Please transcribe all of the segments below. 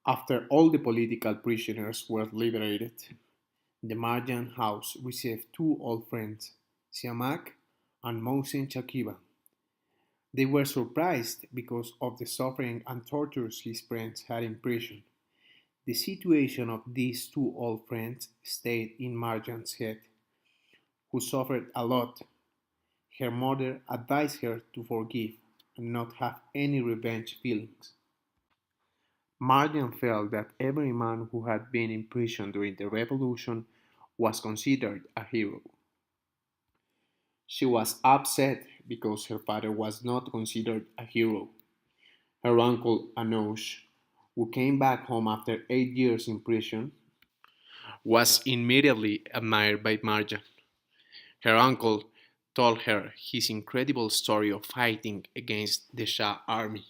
After all the political prisoners were liberated, the Marjan house received two old friends, Siamak and Mohsen Chakiba. They were surprised because of the suffering and tortures his friends had in prison. The situation of these two old friends stayed in Marjan's head, who suffered a lot. Her mother advised her to forgive and not have any revenge feelings. Marjan felt that every man who had been in prison during the revolution was considered a hero. She was upset because her father was not considered a hero. Her uncle Anoush, who came back home after 8 years in prison, was immediately admired by Marjan. Her uncle told her his incredible story of fighting against the Shah army.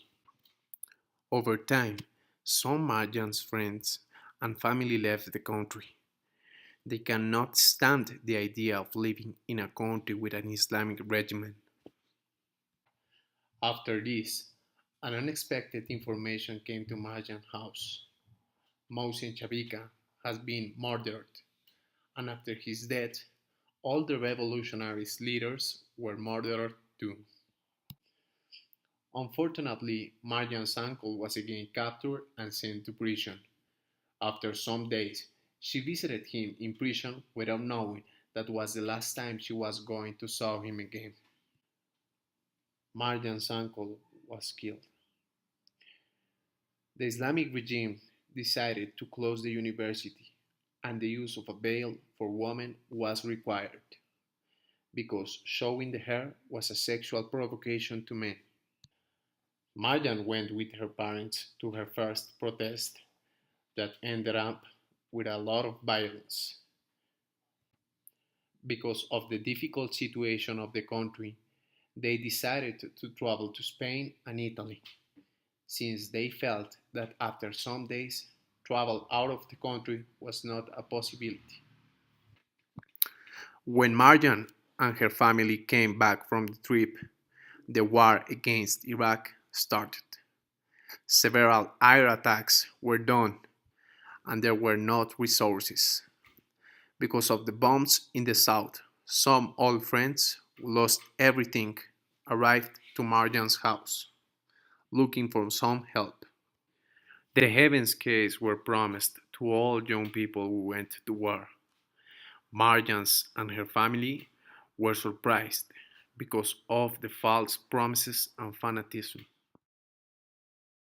Over time, some Marjan's friends and family left the country. They cannot stand the idea of living in a country with an Islamic regime. After this, an unexpected information came to Marjan's house. Mohsen Chavika has been murdered, and after his death, all the revolutionary leaders were murdered too. Unfortunately, Marjan's uncle was again captured and sent to prison. After some days, she visited him in prison without knowing that was the last time she was going to saw him again. Marjan's uncle was killed. The Islamic regime decided to close the university, and the use of a veil for women was required because showing the hair was a sexual provocation to men. Marjan went with her parents to her first protest that ended up with a lot of violence. Because of the difficult situation of the country, they decided to travel to Spain and Italy, since they felt that after some days, travel out of the country was not a possibility. When Marjan and her family came back from the trip, the war against Iraq started. Several air attacks were done, and there were not resources. Because of the bombs in the south, some old friends who lost everything arrived to Marjan's house, looking for some help. The heavens keys were promised to all young people who went to war. Marjans and her family were surprised because of the false promises and fanaticism.